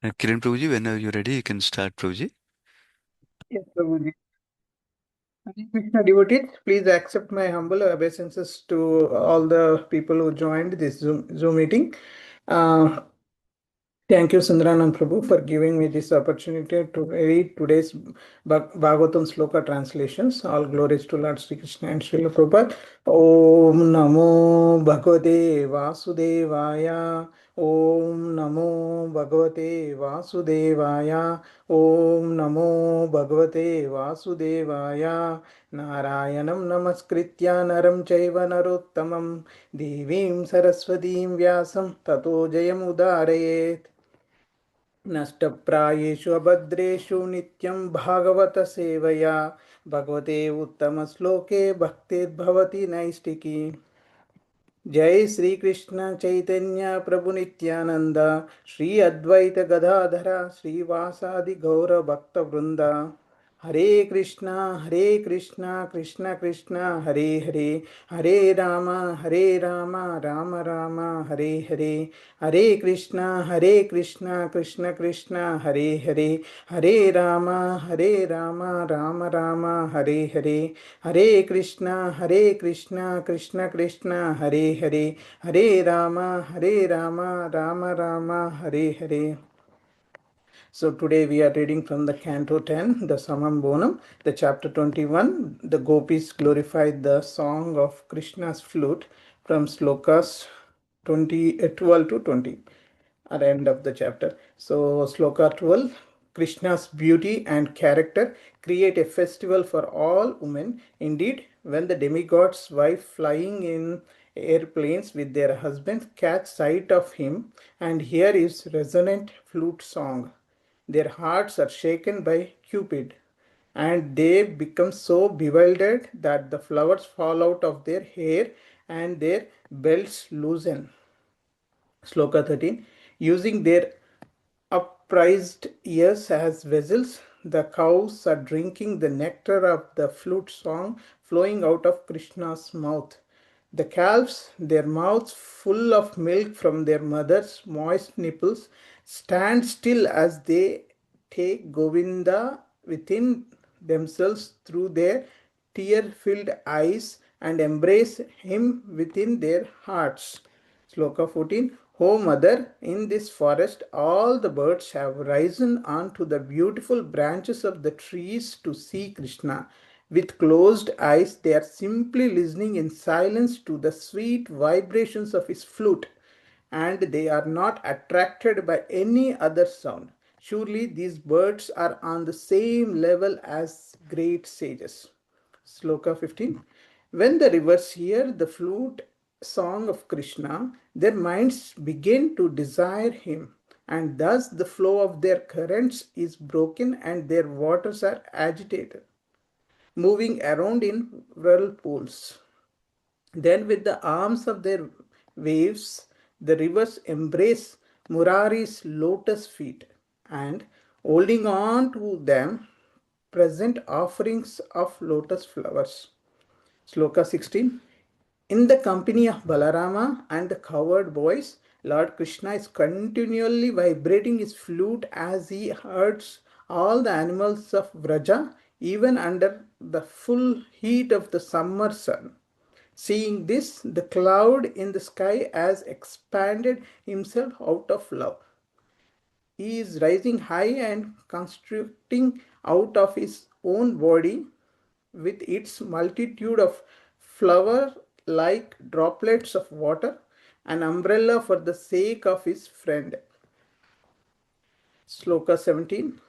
Kiran Prabhuji, whenever you're ready, you can start, Prabhuji. Yes, Prabhuji. Hare Krishna devotees, please accept my humble obeisances to all the people who joined this Zoom meeting. Uh, Thank you, Sundaranand Prabhu, for giving me this opportunity to read today's Bhagavatam Sloka translations. All glories to Lord Sri Krishna and Srila Prabhupada. Om Namo Bhagavate Vasudevaya. Om Namo Bhagavate Vasudevaya. Om Namo Bhagavate Vasudevaya. Narayanam Namaskritya Naram Chaiva Narottamam Devim Saraswatim Vyasam Tato Jayam Udarayet. नष्टप्रायेषु अभद्रेषु नित्यं भागवत सेवया भगवते उत्तमश्लोके भक्तिर्भवति नैष्टिकी जय श्री कृष्ण चैतन्य प्रभु नित्यानंद श्री अद्वैत गदाधर श्रीवासादि गौर भक्त वृंदा हरे कृष्णा कृष्ण कृष्ण हरे हरे राम राम राम हरे हरे कृष्णा कृष्ण कृष्ण हरे हरे राम राम राम हरे हरे कृष्णा कृष्ण कृष्ण हरे राम राम राम हरे. So today we are reading from the Canto 10, the Samam Bonam, the chapter 21. The gopis glorified the song of Krishna's flute from slokas 12 to 20 at the end of the chapter. So sloka 12, Krishna's beauty and character create a festival for all women. Indeed, when the demigod's wife flying in airplanes with their husbands catch sight of him and hear his resonant flute song, their hearts are shaken by Cupid, and they become so bewildered that the flowers fall out of their hair and their belts loosen. Sloka 13. Using their upraised ears as vessels, the cows are drinking the nectar of the flute song flowing out of Krishna's mouth. The calves, their mouths full of milk from their mother's moist nipples, stand still as they take Govinda within themselves through their tear filled eyes and embrace him within their hearts. Sloka 14. O mother, in this forest all the birds have risen onto the beautiful branches of the trees to see Krishna. With closed eyes, they are simply listening in silence to the sweet vibrations of his flute, and they are not attracted by any other sound. Surely these birds are on the same level as great sages. Sloka 15. When the rivers hear the flute song of Krishna, their minds begin to desire him, and thus the flow of their currents is broken and their waters are agitated, moving around in whirlpools. Then, with the arms of their waves, the rivers embrace Murari's lotus feet and, holding on to them, present offerings of lotus flowers. Sloka 16. In the company of Balarama and the cowherd boys, Lord Krishna is continually vibrating his flute as he herds all the animals of Vraja, even under the full heat of the summer sun. Seeing this, the cloud in the sky has expanded himself out of love. He is rising high and constructing out of his own body with its multitude of flower like droplets of water, an umbrella for the sake of his friend. Sloka 17.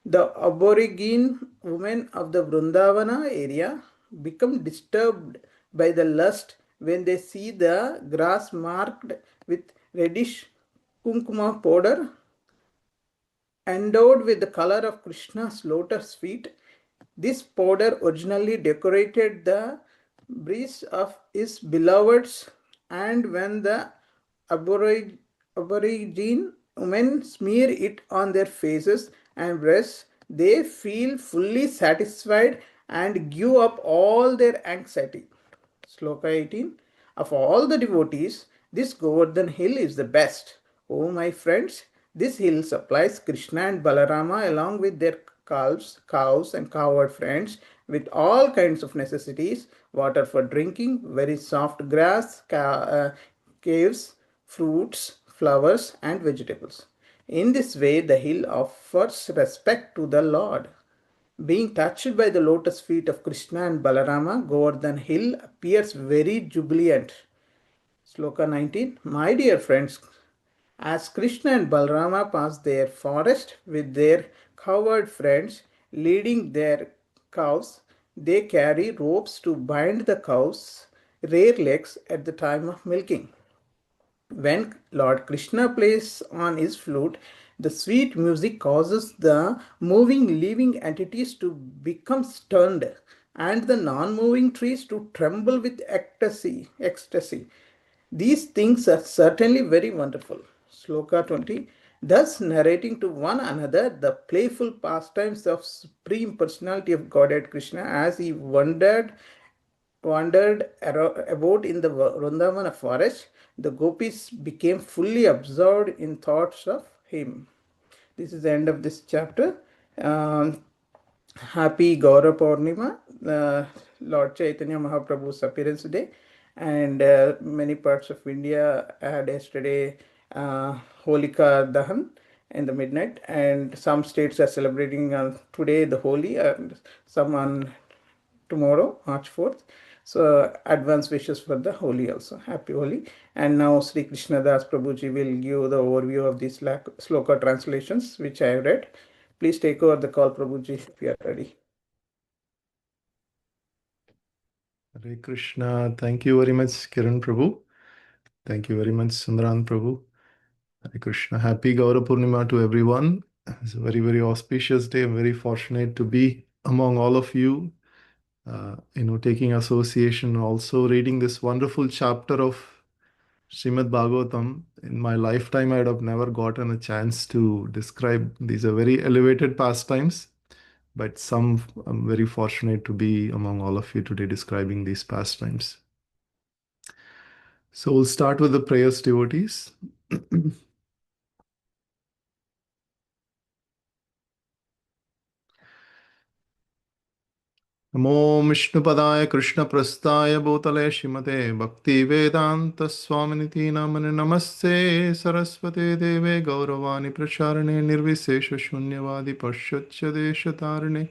The aborigine women of the Vrindavana area become disturbed by the lust when they see the grass marked with reddish kumkuma powder endowed with the color of Krishna's lotus feet. This powder originally decorated the breasts of his beloveds, and when the aborigine women smear it on their faces and breasts, they feel fully satisfied and give up all their anxiety. Sloka 18. Of all the devotees, this Govardhan hill is the best. O my friends, This hill supplies Krishna and Balarama along with their cows and cowherd friends with all kinds of necessities, water for drinking, very soft grass, caves, fruits, flowers, and vegetables. In this way, the hill offers respect to the Lord. Being touched by the lotus feet of Krishna and Balarama, Govardhan Hill appears very jubilant. Sloka 19. My dear friends, as Krishna and Balarama pass their forest with their cowherd friends leading their cows, they carry ropes to bind the cows' rear legs at the time of milking. When Lord Krishna plays on his flute, the sweet music causes the moving living entities to become stunned and the non moving trees to tremble with ecstasy. These things are certainly very wonderful. Sloka 20. Thus, narrating to one another the playful pastimes of Supreme Personality of Godhead Krishna as he wandered about in the Vrindavana forest, the gopis became fully absorbed in thoughts of him. This is the end of this chapter. Um, Happy Gaura Purnima, Lord Chaitanya Mahaprabhu's appearance day, and many parts of India had yesterday Holika Dahan in the midnight, and some states are celebrating today the Holi, and some on tomorrow, March 4th. So, advance wishes for the Holi also. Happy Holi. And now, Sri Krishna Das Prabhuji will give the overview of these sloka translations, which I have read. Please take over the call, Prabhuji, if you are ready. Hare Krishna. Thank you very much, Kiran Prabhu. Thank you very much, Sundran Prabhu. Hare Krishna. Happy Gaura Purnima to everyone. It's a very, very auspicious day. I'm very fortunate to be among all of you, taking association, also reading this wonderful chapter of Srimad Bhagavatam. In my lifetime, I'd have never gotten a chance to describe. These are very elevated pastimes, but I'm very fortunate to be among all of you today describing these pastimes. So we'll start with the prayers, devotees. नमो विष्णुपदाय कृष्णप्रस्थाय भूतले श्रीमते भक्तिवेदान्तस्वामिनिति नामने नमस्ते सरस्वते देवे गौरवाणि प्रचारणे निर्विशेषशून्यवादि पश्चाच्च देशतारिणे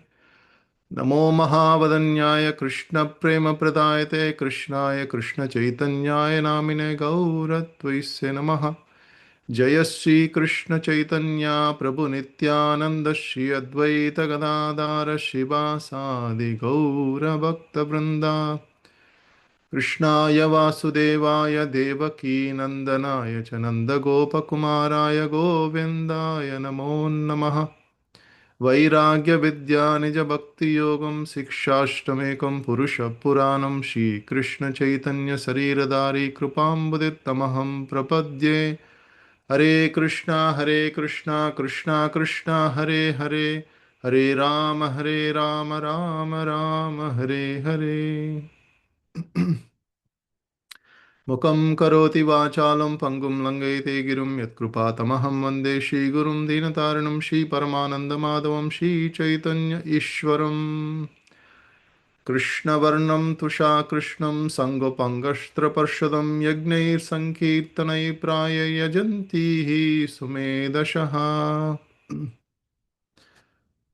नमो महावदन्याय कृष्णप्रेमप्रदायते कृष्णाय कृष्णचैतन्याय नामिने गौरत्वयिष्ये नमः जय श्री कृष्ण चैतन्य प्रभु नित्यानंद श्री अद्वैत गदाधार शिवासादि गौर भक्त वृंदा कृष्णाय वासुदेवाय देवकी नंदनाय च नंदगोपकुमाराय गोविन्दाय नमो नमः वैराग्य विद्या निज भक्ति योगम शिक्षाष्टमेकं पुरुष पुराणं श्रीकृष्ण चैतन्य शरीरधारी कृपाम्बुदितमहं प्रपद्ये हरे कृष्णा कृष्णा कृष्णा हरे हरे हरे राम राम राम हरे हरे मुखं करोति वाचालं पङ्गुं लङ्घयते गिरिं यत्कृपातमहं वन्दे श्रीगुरुं दीनतारिणं श्रीपरमानन्दमाधवं Sri Chaitanya ईश्वरम् कृष्णवर्णं तुषाकृष्णं सङ्गोपङ्गस्त्रपर्षदं यज्ञैर्सङ्कीर्तनैः प्राययजन्तीः सुमेधशः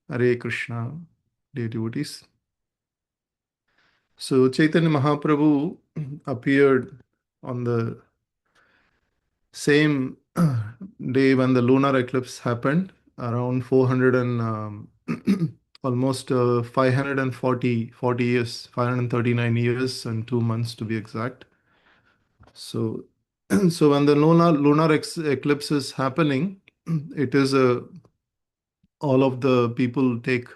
Hare Krishna, dear devotees. So Chaitanya Mahaprabhu appeared on the same day when the lunar eclipse happened, around 400 and almost 540 years, 539 years and 2 months to be exact. So, so when the lunar eclipse is happening, it is all of the people take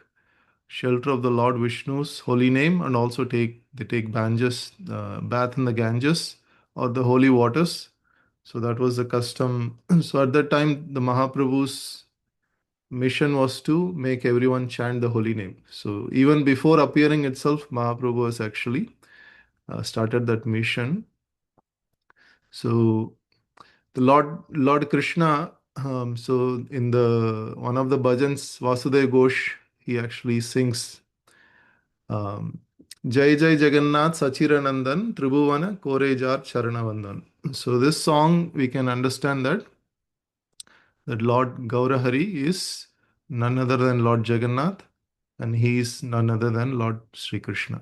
shelter of the Lord Vishnu's holy name, and also they take bath in the Ganges or the holy waters. So that was the custom. So at that time, the Mahaprabhu's mission was to make everyone chant the holy name. So even before appearing itself, Mahaprabhu has actually started that mission. So the Lord Krishna So in the one of the bhajans, Vasudev Ghosh, he actually sings um, Jai Jai Jagannath Sachiranandan Tribhuvana Korejar Charanavandan. So this song we can understand that Lord Gaurahari is none other than Lord Jagannath, and he is none other than Lord Sri Krishna.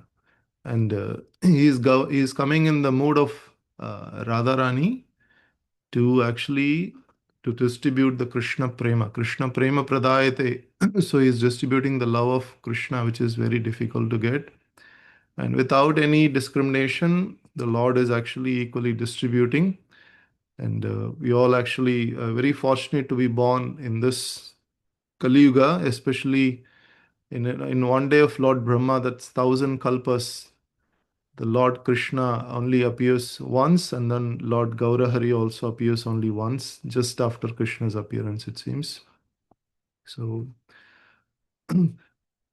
And he is coming in the mood of Radharani to actually to distribute the Krishna Prema Pradayate. So he is distributing the love of Krishna, which is very difficult to get. And without any discrimination, the Lord is actually equally distributing. And we all actually very fortunate to be born in this Kali Yuga, especially in one day of Lord Brahma, that's 1,000 kalpas. The Lord Krishna only appears once, and then Lord Gaurahari also appears only once, just after Krishna's appearance, it seems. So,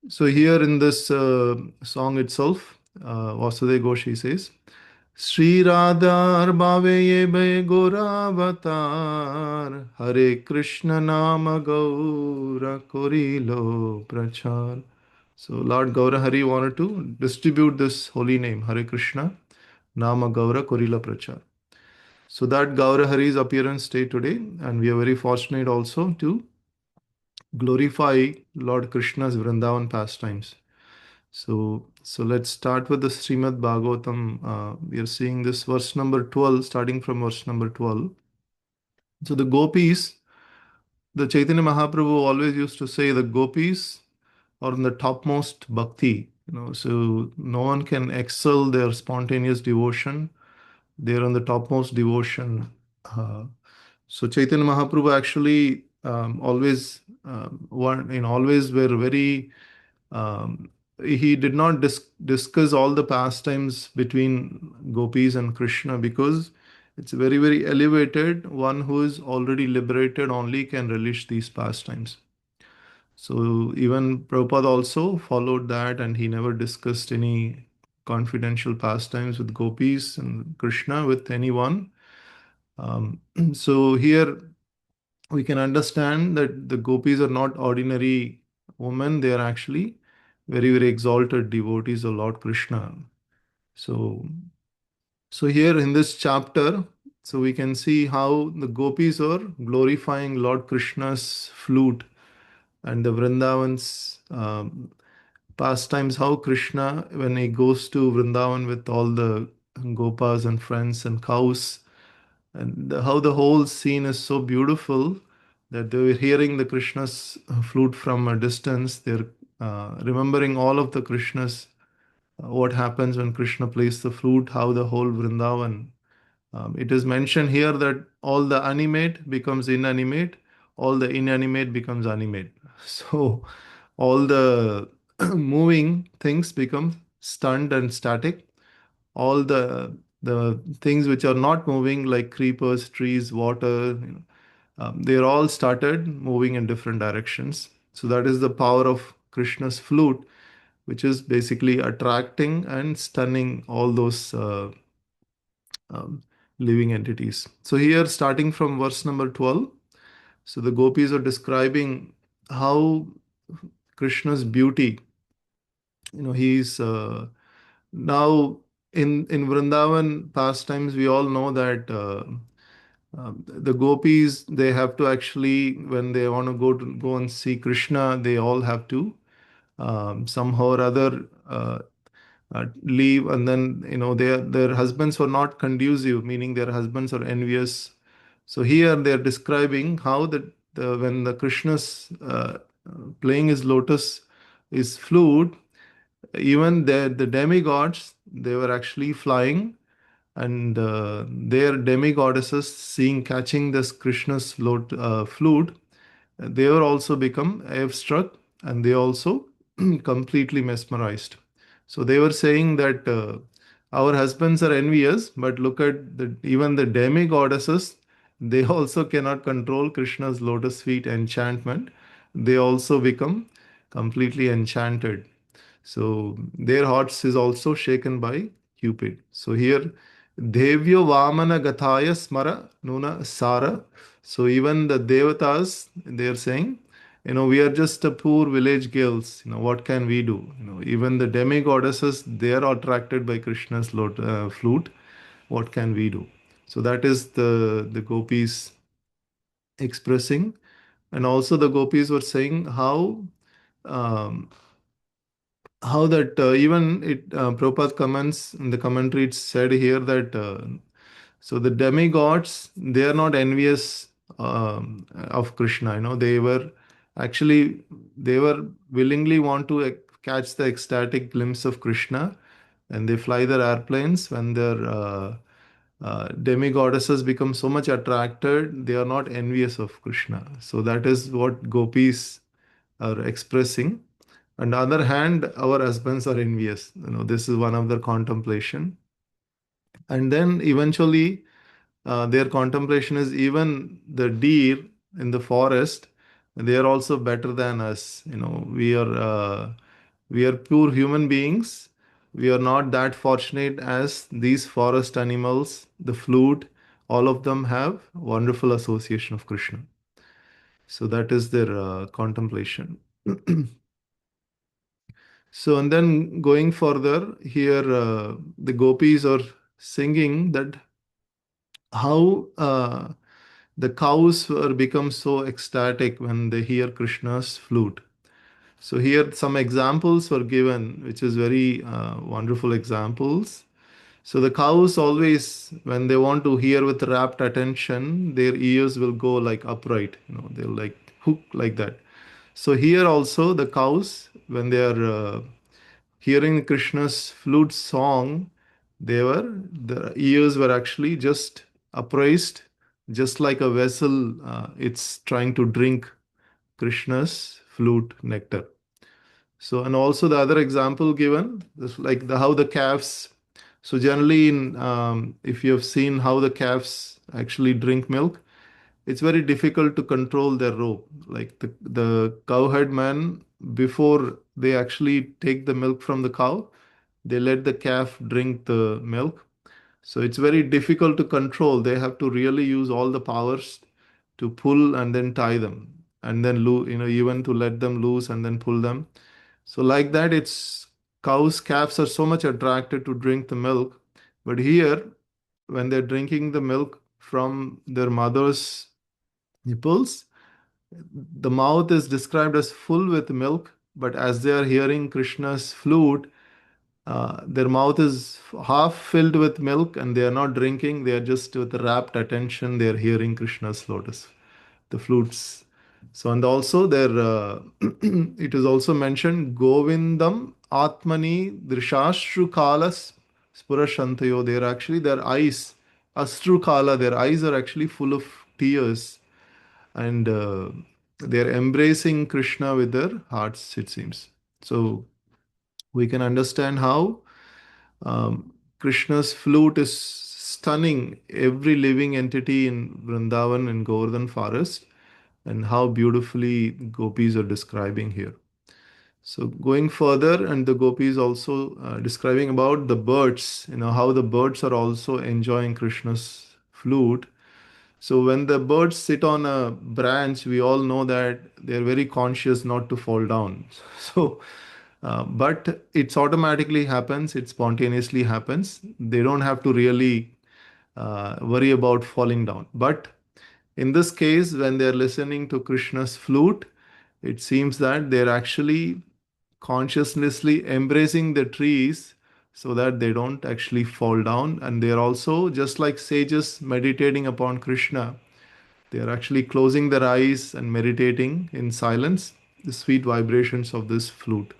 so here in this song itself, Vasudev Goshi says, Sri Radhar Bhave Ye Bhe Gauravatar, Hare Krishna Nama Gaura Korilo Prachar. So Lord Gaurahari wanted to distribute this holy name, Hare Krishna Nama Gaura Korila Prachar. So that Gaurahari's appearance day today, and we are very fortunate also to glorify Lord Krishna's Vrindavan pastimes. So let's start with the Srimad Bhagavatam. We are seeing this verse number 12, starting from verse number 12. So the gopis, the Chaitanya Mahaprabhu always used to say the gopis are in the topmost bhakti. So no one can excel their spontaneous devotion. They're on the topmost devotion. So Chaitanya Mahaprabhu actually always always were very he did not discuss all the pastimes between gopis and Krishna, because it's very, very elevated. One who is already liberated only can relish these pastimes. So even Prabhupada also followed that, and he never discussed any confidential pastimes with gopis and Krishna with anyone. So here we can understand that the gopis are not ordinary women, they are actually very, very exalted devotees of Lord Krishna. So here in this chapter, so we can see how the gopis are glorifying Lord Krishna's flute and the Vrindavan's pastimes, how Krishna, when he goes to Vrindavan with all the gopas and friends and cows, and how the whole scene is so beautiful that they were hearing the Krishna's flute from a distance. They're remembering all of the Krishna's, what happens when Krishna plays the flute, how the whole Vrindavan. It is mentioned here that all the animate becomes inanimate, all the inanimate becomes animate. So all the moving things become stunned and static. All the things which are not moving, like creepers, trees, water, they're all started moving in different directions. So that is the power of Krishna's flute, which is basically attracting and stunning all those um, living entities. So here, starting from verse number 12, so the gopis are describing how Krishna's beauty, he's now in Vrindavan pastimes, we all know that the gopis, they have to actually, when they want to go and see Krishna, they all have to somehow or other leave, and then their husbands are not conducive, meaning their husbands are envious. So here they are describing how when the Krishna's playing his lotus, his flute, even the demigods, they were actually flying, and their demigoddesses, seeing catching this Krishna's flute, they were also become awestruck, and they also completely mesmerized. So they were saying that our husbands are envious, but look at even the demigoddesses, they also cannot control Krishna's lotus feet enchantment. They also become completely enchanted. So their hearts is also shaken by Cupid. So here Devyo Vamana Gathaya Smara Nuna Sara. So even the Devatas, they are saying, we are just a poor village girls. What can we do? Even the demigoddesses, they are attracted by Krishna's flute. What can we do? So that is the gopis expressing, and also the gopis were saying um, how that even it Prabhupada comments in the commentary, it's said here that so the demigods, they are not envious of Krishna. Actually they were willingly want to catch the ecstatic glimpse of Krishna, and they fly their airplanes when their demigoddesses become so much attracted, they are not envious of Krishna. So that is what gopis are expressing. On the other hand, our husbands are envious. This is one of their contemplation. And then eventually, their contemplation is even the deer in the forest. They are also better than us. We are pure human beings. We are not that fortunate as these forest animals. The flute, all of them have wonderful association of Krishna. So that is their contemplation. So, and then going further, here the gopis are singing that how the cows are become so ecstatic when they hear Krishna's flute. So here some examples were given, which is very wonderful examples. So the cows always, when they want to hear with rapt attention, their ears will go like upright. They'll like hook like that. So here also the cows, when they are hearing Krishna's flute song, the ears were actually just upraised, just like a vessel. It's trying to drink Krishna's flute nectar. So, and also the other example given, is like how the calves. So generally, if you have seen how the calves actually drink milk, it's very difficult to control their rope. Like the cowherd man, before they actually take the milk from the cow, they let the calf drink the milk. So it's very difficult to control. They have to really use all the powers to pull and then tie them, and then even to let them loose and then pull them. So like that, it's cows, calves are so much attracted to drink the milk. But here, when they're drinking the milk from their mother's nipples, the mouth is described as full with milk, but as they are hearing Krishna's flute, their mouth is half filled with milk and they are not drinking, they are just with rapt attention, they are hearing Krishna's lotus, the flutes. So, and also there, it is also mentioned, Govindam Atmani Drishashru Kalas Spurashantayo. They are actually, their eyes, Astru Kala, their eyes are actually full of tears, and they're embracing Krishna with their hearts, it seems. So we can understand how Krishna's flute is stunning every living entity in Vrindavan and Govardhan forest, and how beautifully gopis are describing here. So going further, and the gopis also describing about the birds, how the birds are also enjoying Krishna's flute. So when the birds sit on a branch, we all know that they're very conscious not to fall down. So, but it's automatically happens, it spontaneously happens. They don't have to really worry about falling down. But in this case, when they're listening to Krishna's flute, it seems that they're actually consciously embracing the trees so that they don't actually fall down. And they're also just like sages meditating upon Krishna. They are actually closing their eyes and meditating in silence the sweet vibrations of this flute.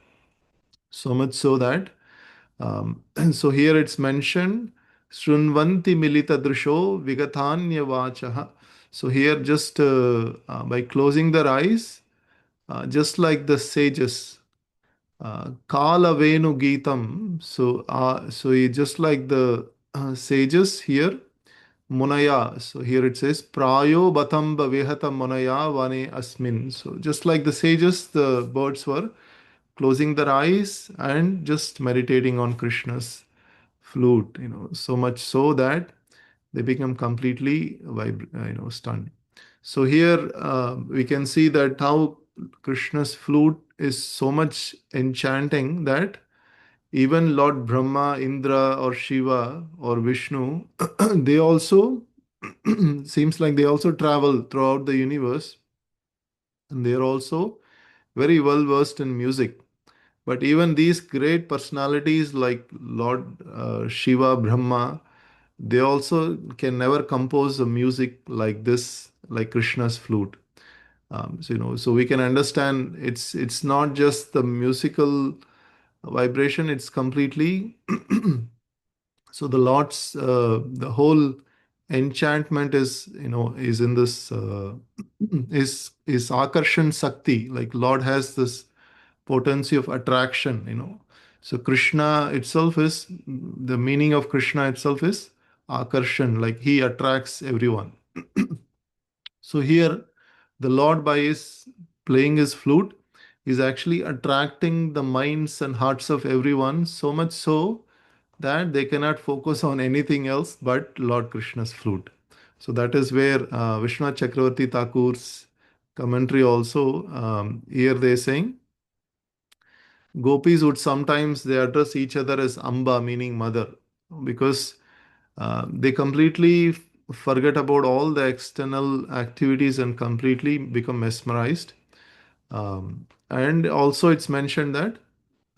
So much so that, so here it's mentioned, Shrunvanti Milita Drisho Vigatanya Vachaha. So here, just by closing their eyes, just like the sages, Kala Venu Geetam. Just like the sages here, Munaya. So here it says Prayo Batamba Vehata Munaya Vane Asmin. So just like the sages, the birds were closing their eyes and just meditating on Krishna's flute, so much so that they become completely stunned. So here we can see that how Krishna's flute is so much enchanting that even Lord Brahma, Indra, or Shiva, or Vishnu, they also seems like they also travel throughout the universe, and they are also very well versed in music. But even these great personalities like Lord Shiva, Brahma, they also can never compose a music like this, like Krishna's flute. So we can understand it's not just the musical vibration; it's completely so the Lord's the whole enchantment is in this is Akarshan Sakti. Like Lord has this potency of attraction. So Krishna itself is the meaning of Krishna itself is Akarshan, like he attracts everyone. So here the Lord by his playing his flute is actually attracting the minds and hearts of everyone, so much so that they cannot focus on anything else but Lord Krishna's flute. So that is where Vishnu Chakravarti Thakur's commentary also, here they're saying gopis would sometimes they address each other as Amba, meaning mother, because they completely forget about all the external activities and completely become mesmerized. And also, it's mentioned that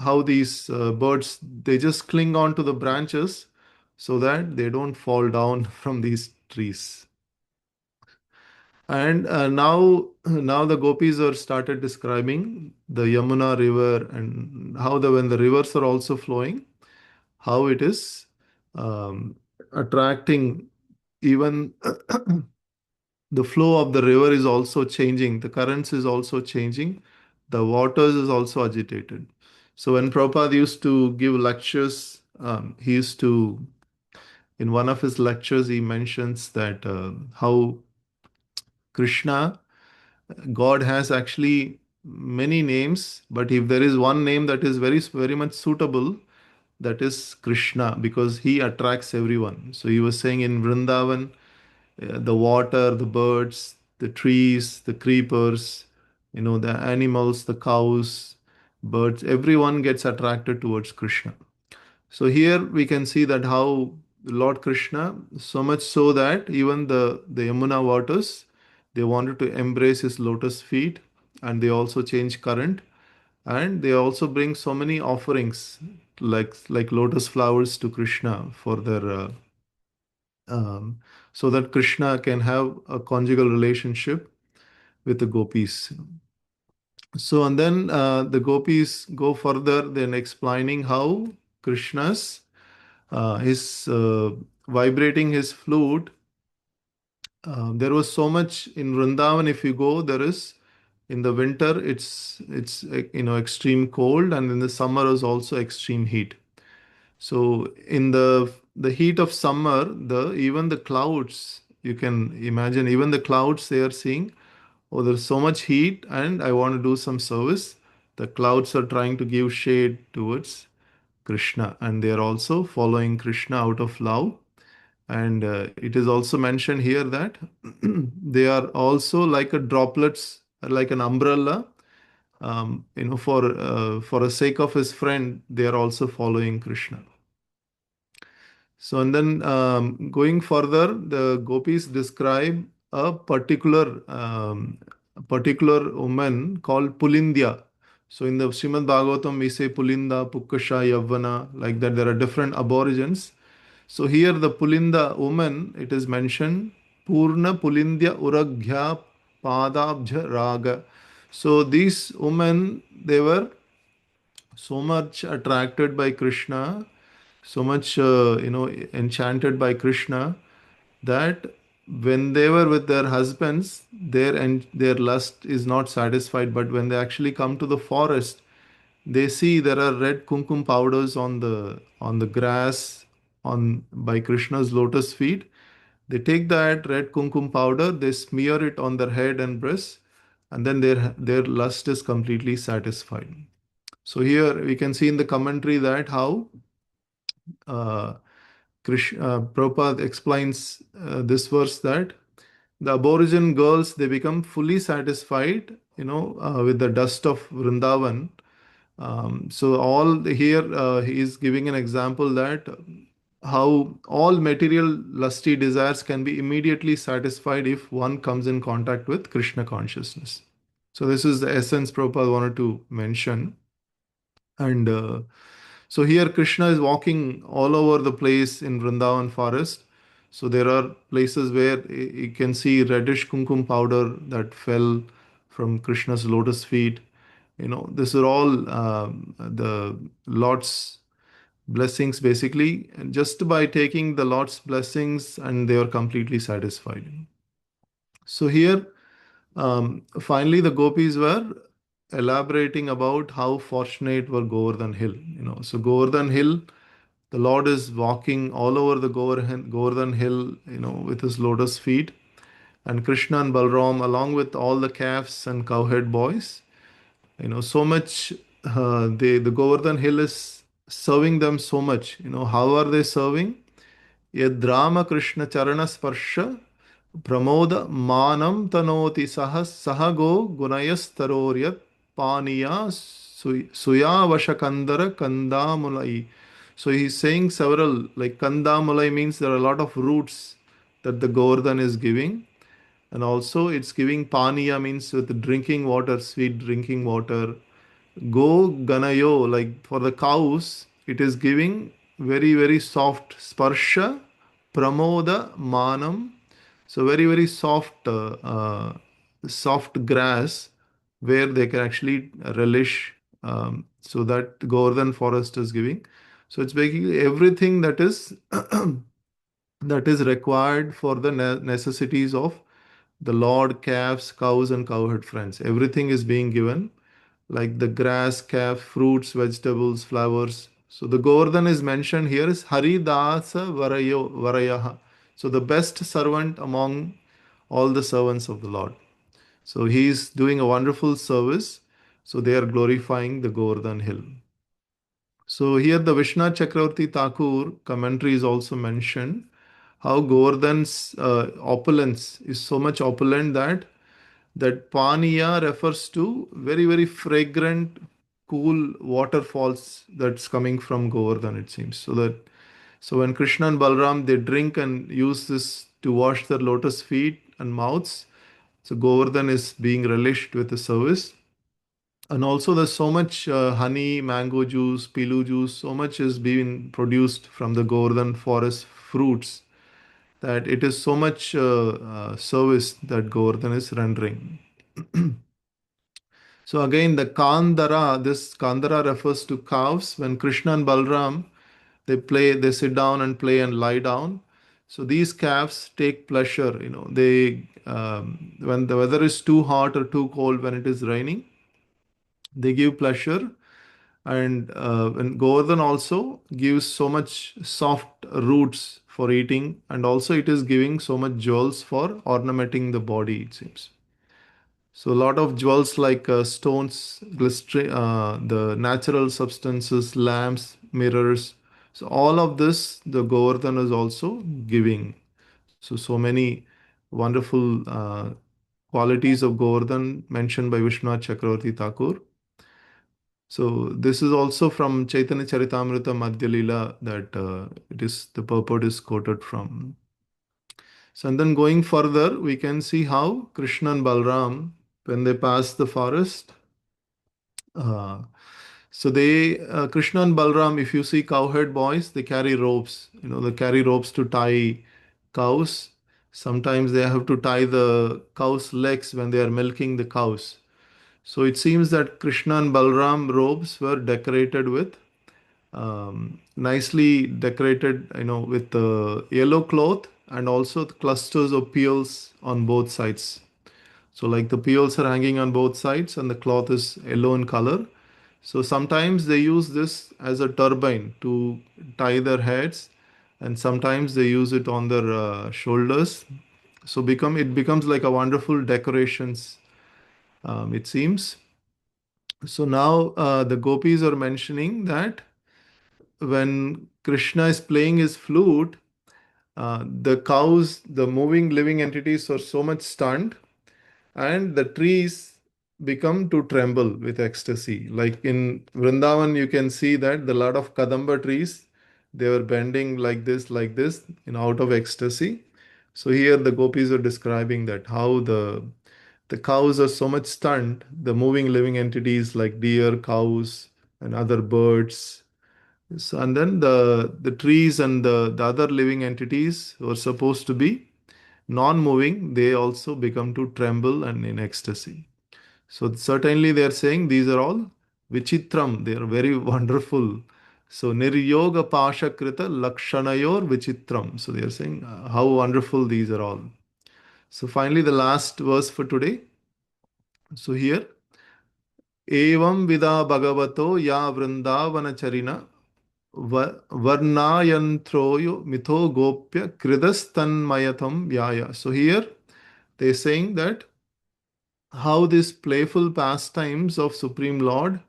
how these birds they just cling on to the branches so that they don't fall down from these trees. And now the gopis are started describing the Yamuna river and how the when the rivers are also flowing, how it is um, attracting even the flow of the river is also changing, the currents is also changing, the waters is also agitated. So when Prabhupada used to give lectures, he used to in one of his lectures he mentions that how Krishna, God has actually many names, but if there is one name that is very very much suitable, that is Krishna, because he attracts everyone. So he was saying in Vrindavan, the water, the birds, the trees, the creepers, the animals, the cows, birds, everyone gets attracted towards Krishna. So here we can see that how Lord Krishna, so much so that even the Yamuna waters, they wanted to embrace his lotus feet, and they also change current, and they also bring so many offerings like lotus flowers to Krishna for their um, so that Krishna can have a conjugal relationship with the gopis. So and then the gopis go further, then explaining how Krishna's his vibrating his flute. There was so much in Vrindavan. If you go, there is in the winter it's extreme cold, and in the summer is also extreme heat. So in the heat of summer, the even the clouds, you can imagine, even the clouds they are seeing, oh, there's so much heat, and I want to do some service. The clouds are trying to give shade towards Krishna, and they are also following Krishna out of love. And it is also mentioned here that they are also like a droplets, like an umbrella. For the sake of his friend, they are also following Krishna. So, and then going further, the gopis describe a particular woman called Pulindya. So, in the Srimad Bhagavatam, we say Pulinda, Pukkasha, Yavana, like that. There are different aborigines. So, here the Pulinda woman, it is mentioned Purna Pulindya Uragya Padabja Raga. So, these women, they were so much attracted by Krishna, so much enchanted by Krishna, that when they were with their husbands, their lust is not satisfied. But when they actually come to the forest, they see there are red kumkum powders on the grass on by Krishna's lotus feet. They take that red kumkum powder, they smear it on their head and breast, and then their lust is completely satisfied. So here we can see in the commentary that how Uh, Prabhupada explains this verse that the aborigine girls, they become fully satisfied, with the dust of Vrindavan. So all here he is giving an example that how all material lusty desires can be immediately satisfied if one comes in contact with Krishna consciousness. So this is the essence Prabhupada wanted to mention. And so here Krishna is walking all over the place in Vrindavan forest. So there are places where you can see reddish kumkum powder that fell from Krishna's lotus feet. This are all the Lord's blessings basically. And just by taking the Lord's blessings, and they are completely satisfied. So here, finally, the gopis were elaborating about how fortunate were Govardhan Hill. So Govardhan Hill, the Lord is walking all over the Govardhan Hill, with his lotus feet, and Krishna and Balram, along with all the calves and cowherd boys, so much. The Govardhan Hill is serving them so much. How are they serving? Yadrama Krishna Charana Sparsha Pramoda Manam Tanoti Sahago Gunayas Taroryat Paniya Suya Vashakandara Kandamulai. So he's saying several, like Kandamulai means there are a lot of roots that the Govardhan is giving. And also it's giving Paniya means with drinking water, sweet drinking water. Go Ganayo, like for the cows, it is giving very, very soft sparsha, pramoda, manam. So very, very soft grass where they can actually relish. So that Govardhan forest is giving. So it's basically everything that is that is required for the necessities of the Lord, calves, cows, and cowherd friends. Everything is being given like the grass, calf, fruits, vegetables, flowers. So the Govardhan is mentioned here is Haridasa Varayaha. So the best servant among all the servants of the Lord. So he is doing a wonderful service. So they are glorifying the Govardhan hill. So here the Vishnu Chakravarti Thakur commentary is also mentioned how Govardhan's opulence is so much opulent that Paniya refers to very, very fragrant, cool waterfalls that's coming from Govardhan, it seems. So when Krishna and Balram they drink and use this to wash their lotus feet and mouths, so Govardhan is being relished with the service. And also there's so much honey, mango juice, pilu juice, so much is being produced from the Govardhan forest fruits that it is so much service that Govardhan is rendering. So again, the Kandara, this Kandara refers to calves. When Krishna and Balram they sit down and play and lie down. So these calves take pleasure. They when the weather is too hot or too cold, when it is raining, they give pleasure. And Govardhan also gives so much soft roots for eating, and also it is giving so much jewels for ornamenting the body. It seems. So a lot of jewels like stones, the natural substances, lamps, mirrors. So all of this, the Govardhan is also giving. So many wonderful qualities of Govardhan mentioned by Vishnu Chakravarti Thakur. So this is also from Chaitanya Charitamrita Madhya Lila that it is the purport is quoted from. So and then going further, we can see how Krishna and Balram, when they pass the forest, uh, so Krishna and Balram, if you see cowherd boys, they carry ropes. They carry ropes to tie cows. Sometimes they have to tie the cows' legs when they are milking the cows. So it seems that Krishna and Balram robes were decorated with nicely decorated, with yellow cloth and also the clusters of pearls on both sides. So like the pearls are hanging on both sides and the cloth is yellow in color. So sometimes they use this as a turbine to tie their heads, and sometimes they use it on their shoulders. So it becomes like a wonderful decorations. It seems. So now the gopis are mentioning that when Krishna is playing his flute, the cows, the moving living entities are so much stunned, and the trees become to tremble with ecstasy. Like in Vrindavan, you can see that the lot of Kadamba trees, they were bending like this, out of ecstasy. So here the gopis are describing that how the cows are so much stunned, the moving living entities like deer, cows, and other birds. So, and then the trees and the other living entities who are supposed to be non-moving, they also become to tremble and in ecstasy. So certainly they are saying these are all vichitram, they are very wonderful. So niryoga pasha krita lakshanayor vichitram. So they are saying how wonderful these are all. So finally the last verse for today. So here, evam vida bhagavato ya vrindavana charina varnayantroyo mitho gopya kridastanmayatam yaya. So here they're saying that how this playful pastimes of Supreme Lord,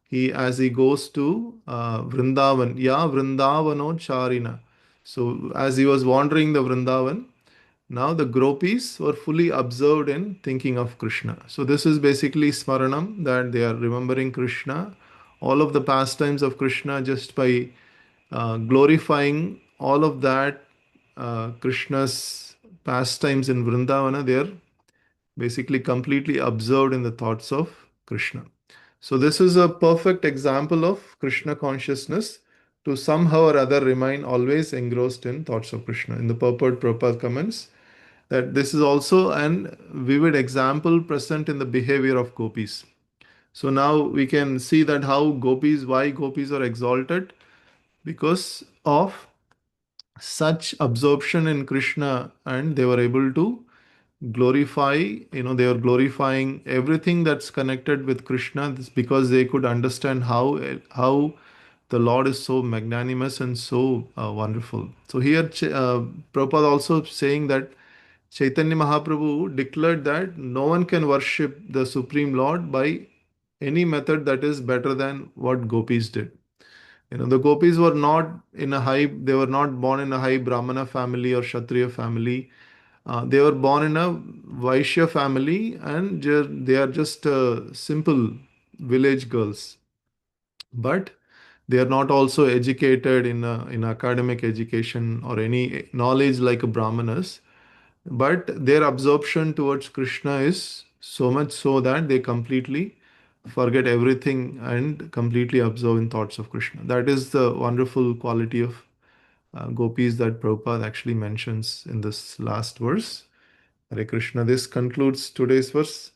he as he goes to Vrindavan, ya Vrindavano Charina. So as he was wandering the Vrindavan, now the gopis were fully absorbed in thinking of Krishna. So this is basically smaranam, that they are remembering Krishna, all of the pastimes of Krishna, just by glorifying all of that Krishna's pastimes in Vrindavana. They are basically completely absorbed in the thoughts of Krishna. So this is a perfect example of Krishna consciousness to somehow or other remain always engrossed in thoughts of Krishna. In the purport, Prabhupada comments that this is also an vivid example present in the behavior of gopis. So now we can see that why gopis are exalted, because of such absorption in Krishna, and they were able to glorify, they are glorifying everything that's connected with Krishna. This because they could understand how the Lord is so magnanimous and so wonderful. So here Prabhupada also saying that Chaitanya Mahaprabhu declared that no one can worship the Supreme Lord by any method that is better than what gopis did. The gopis were not they were not born in a high Brahmana family or Kshatriya family. They were born in a Vaishya family, and they are just simple village girls. But they are not also educated in academic education or any knowledge like a Brahmanas. But their absorption towards Krishna is so much so that they completely forget everything and completely absorb in thoughts of Krishna. That is the wonderful quality of gopis that Prabhupada actually mentions in this last verse. Hare Krishna. This concludes today's verse.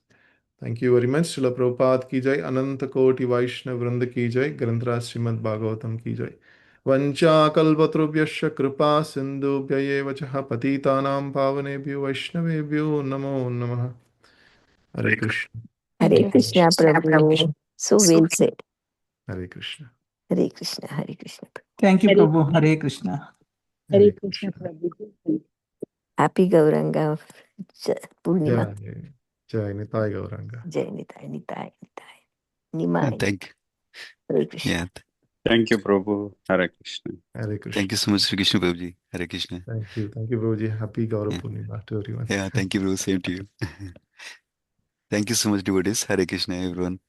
Thank you very much. Srila Prabhupada ki jai, Ananta Koti Vaishnav Vrinda ki jai, Granthra Srimad Bhagavatam ki jai. Vancha kalpatrubhyasya kripa sindhubhya eva chaha patitanam pavanebhyo vaishnavebhyo namo namaha. Hare Krishna. Hare Krishna, Prabhu. So well said. Hare Krishna. Hare Krishna, Hare Krishna. Thank you, Hare Prabhu. Hare Krishna. Hare Krishna Prabhu. Happy Gauranga Purnima. Jai Nitai Gauranga. Jai Nitai, Nitai, Nitai. Nimai. Thank Hare Krishna. yeah. Thank you, Prabhu. Hare Krishna. Hare Krishna. Thank you so much, Sri Krishna Prabhuji. Hare Krishna. Thank you, Prabhuji. Happy Gaurav Yeah. Purnima to everyone. Yeah, thank you, bro. Same to you. Thank you so much, devotees. Hare Krishna, everyone.